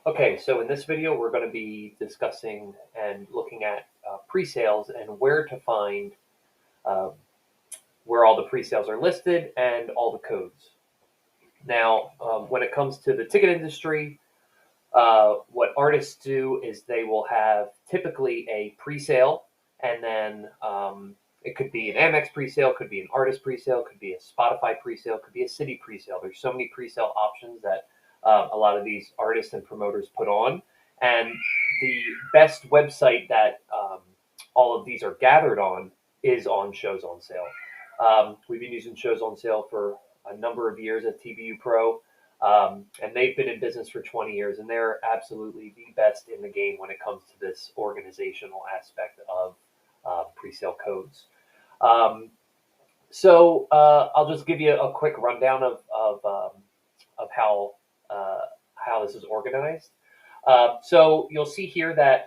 Okay, so in this video, we're going to be discussing and looking at pre-sales and where to find uh, where all the pre-sales are listed and all the codes. Now, when it comes to the ticket industry, what artists do is they will have typically a pre-sale, and then it could be an Amex pre-sale, could be an artist pre-sale, could be a Spotify pre-sale, could be a city pre-sale. There's so many pre-sale options that a lot of these artists and promoters put on, and the best website that all of these are gathered on is on Shows on Sale. We've been using Shows on Sale for a number of years at TBU Pro. And they've been in business for 20 years, and they're absolutely the best in the game when it comes to this organizational aspect of pre-sale codes. Um, I'll just give you a quick rundown of how this is organized. So you'll see here that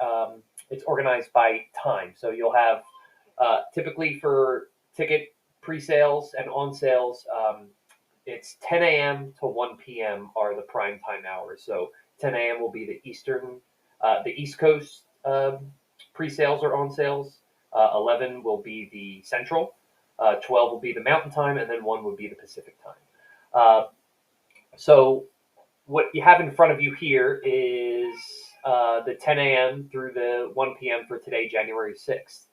it's organized by time. So you'll have typically for ticket pre-sales and on sales. It's 10 a.m. to 1 p.m. are the prime time hours. So 10 a.m. will be the East Coast pre-sales or on sales. 11 will be the Central. 12 will be the Mountain Time, and then 1 would be the Pacific Time. So what you have in front of you here is the 10 a.m. through the 1 p.m. for today, January 6th.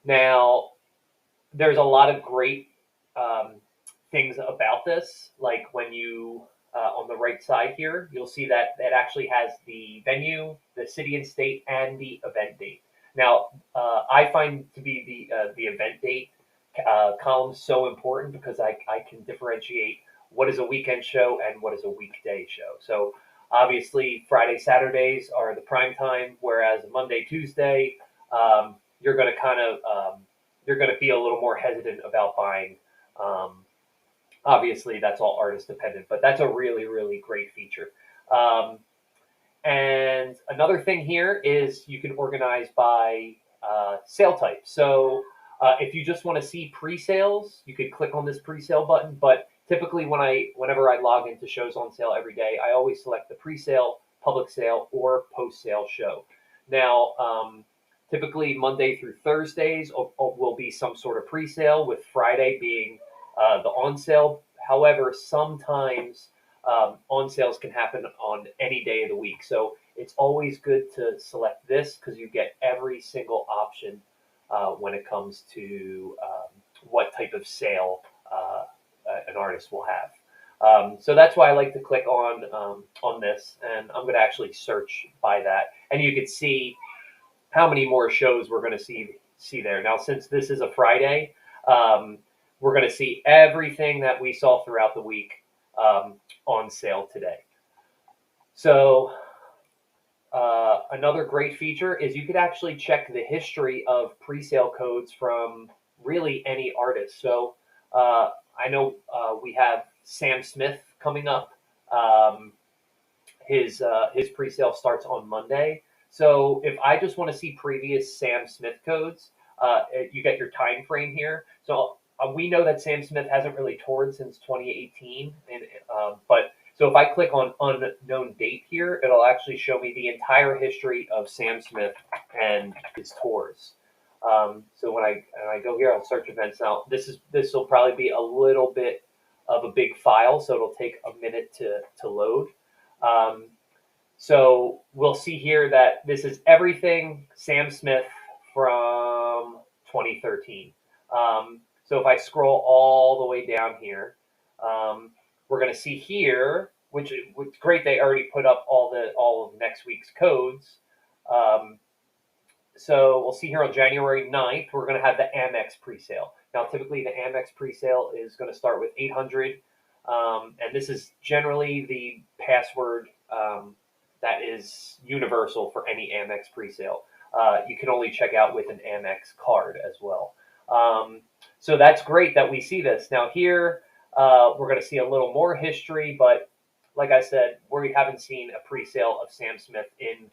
Now, there's a lot of great things about this. Like when you, on the right side here, you'll see that it actually has the venue, the city and state, and the event date. Now, I find to be the event date column so important because I can differentiate what is a weekend show and what is a weekday show. So obviously, Friday, Saturdays are the prime time, whereas Monday, Tuesday, you're going to you're going to be a little more hesitant about buying. Obviously, that's all artist dependent, but that's a really, really great feature. And another thing here is you can organize by sale type. So if you just want to see pre-sales, you could click on this pre-sale button. But typically, whenever I log into Shows on Sale every day, I always select the pre-sale, public sale, or post-sale show. Now, typically Monday through Thursdays will be some sort of pre-sale, with Friday being the on sale. However, sometimes on sales can happen on any day of the week. So it's always good to select this because you get every single option when it comes to what type of sale an artist will have. So that's why I like to click on this, and I'm going to actually search by that, and you can see how many more shows we're going to see there. Now, since this is a Friday, we're going to see everything that we saw throughout the week on sale today. So another great feature is you could actually check the history of pre-sale codes from really any artist. So I know we have Sam Smith coming up. His pre-sale starts on Monday. So if I just want to see previous Sam Smith codes, you get your time frame here. So we know that Sam Smith hasn't really toured since 2018, but so if I click on unknown date here, it'll actually show me the entire history of Sam Smith and his tours. So when I go here, I'll search events. Now this will probably be a little bit of a big file, so it'll take a minute to load. So we'll see here that this is everything Sam Smith from 2013. So if I scroll all the way down here, we're going to see here, which is great. They already put up all of next week's codes. So we'll see here on January 9th, we're going to have the Amex presale. Now, typically the Amex presale is going to start with 800, and this is generally the password that is universal for any Amex presale. You can only check out with an Amex card as well. So that's great that we see this. Now here, we're going to see a little more history, but like I said, we haven't seen a pre-sale of Sam Smith in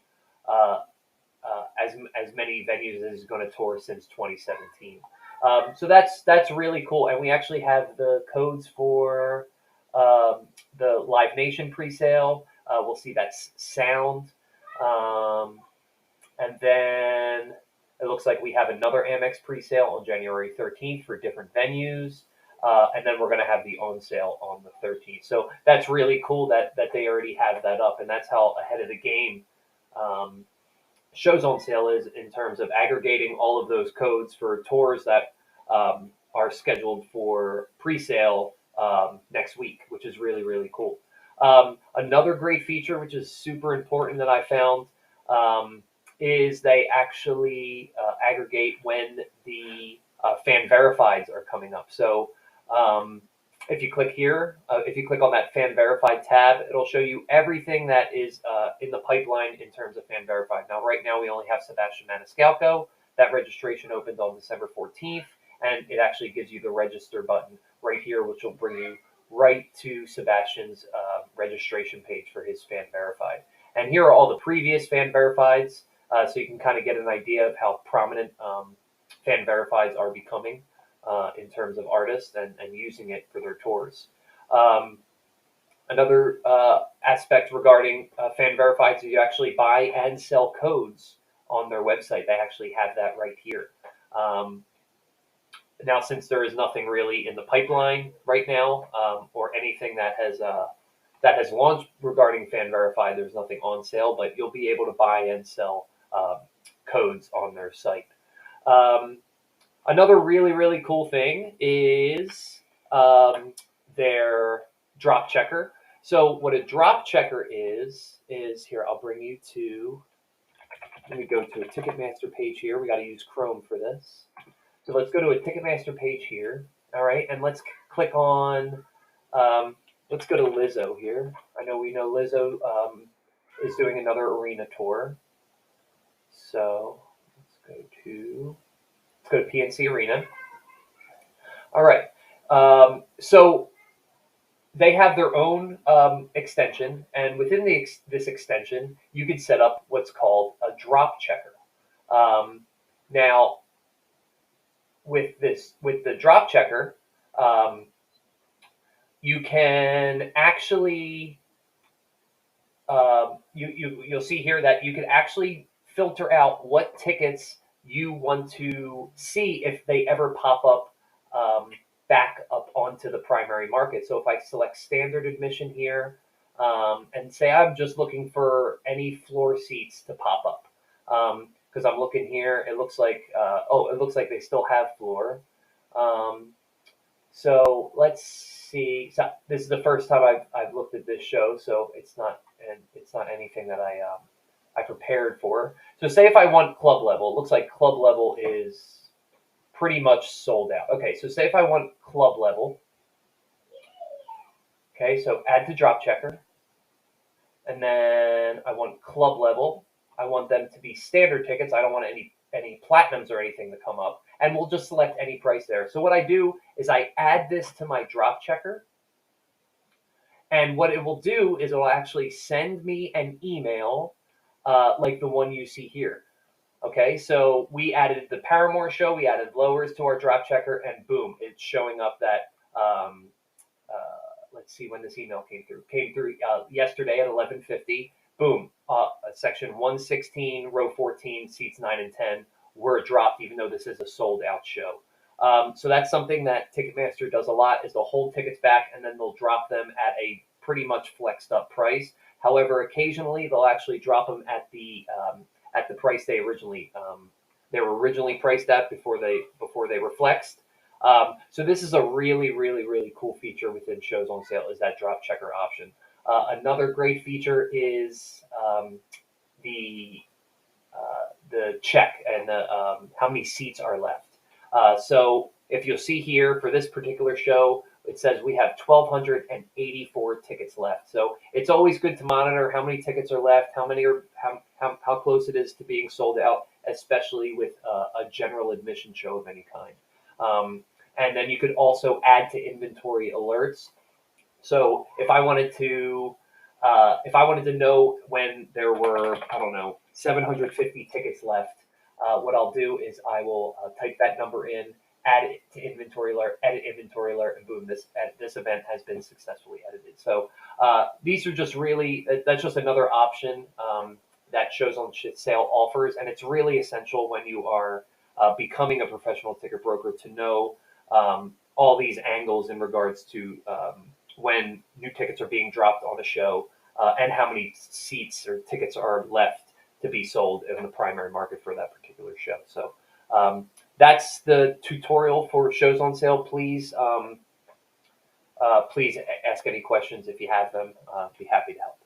as many venues as he's going to tour since 2017. So that's really cool, and we actually have the codes for the Live Nation pre-sale. We'll see that's sound. And then it looks like we have another Amex pre-sale on January 13th for different venues. And then we're going to have the on sale on the 13th. So that's really cool that they already have that up. And that's how ahead of the game shows on sale is in terms of aggregating all of those codes for tours that are scheduled for pre-sale next week, which is really, really cool. Another great feature, which is super important that I found, is they actually aggregate when the fan verifieds are coming up. So if you click here, if you click on that fan verified tab, it'll show you everything that is in the pipeline in terms of fan verified. Now, right now, we only have Sebastian Maniscalco. That registration opened on December 14th, and it actually gives you the register button right here, which will bring you right to Sebastian's registration page for his fan verified. And here are all the previous fan verifieds, so you can kind of get an idea of how prominent fan verifieds are becoming in terms of artists and using it for their tours. Another aspect regarding fan verifieds is you actually buy and sell codes on their website. They actually have that right here. Now, since there is nothing really in the pipeline right now, or anything that has launched regarding fan verified, there's nothing on sale, but you'll be able to buy and sell codes on their site. Another really, really cool thing is their drop checker. So what a drop checker is here, I'll bring you to, let me go to a Ticketmaster page here. We got to use Chrome for this. So let's go to a Ticketmaster page here. All right, and let's click on, let's go to Lizzo here. We know Lizzo is doing another arena tour. So let's go to PNC Arena. All right. So they have their own extension, and within this extension, you can set up what's called a drop checker. Now, with the drop checker, you can actually you'll see here that you can actually filter out what tickets you want to see if they ever pop up back up onto the primary market. So if I select standard admission here and say I'm just looking for any floor seats to pop up, because I'm looking here, it looks like it looks like they still have floor. So let's see. So this is the first time I've looked at this show, so it's not anything that I prepared for. So say if I want club level, it looks like club level is pretty much sold out. Okay, so say if I want club level, okay, so add to drop checker, and then I want club level. I want them to be standard tickets. I don't want any platinums or anything to come up, and we'll just select any price there. So what I do is I add this to my drop checker, and what it will do is it will actually send me an email like the one you see here. Okay, so we added the Paramore show, we added lowers to our drop checker, and boom, it's showing up that, let's see when this email came through. Came through yesterday at 11:50. Boom, section 116, row 14, seats 9 and 10 were dropped, even though this is a sold out show. So that's something that Ticketmaster does a lot, is they'll hold tickets back and then they'll drop them at a pretty much flexed up price. However, occasionally they'll actually drop them at the price they were originally priced at before they were flexed. So this is a really, really, really cool feature within shows on sale, is that drop checker option. Another great feature is the check and how many seats are left. So if you'll see here for this particular show, it says we have 1,284 tickets left. So it's always good to monitor how many tickets are left, how close it is to being sold out, especially with a general admission show of any kind. And then you could also add to inventory alerts. So if I wanted to know when there were, 750 tickets left, what I'll do is I will type that number in, add it to inventory alert, edit inventory alert, and boom, this event has been successfully edited. So these are just really, that's just another option that Shows on Sale offers, and it's really essential when you are becoming a professional ticket broker to know all these angles in regards to when new tickets are being dropped on the show and how many seats or tickets are left to be sold in the primary market for that particular show. So that's the tutorial for Shows on Sale. Please ask any questions if you have them. Be happy to help.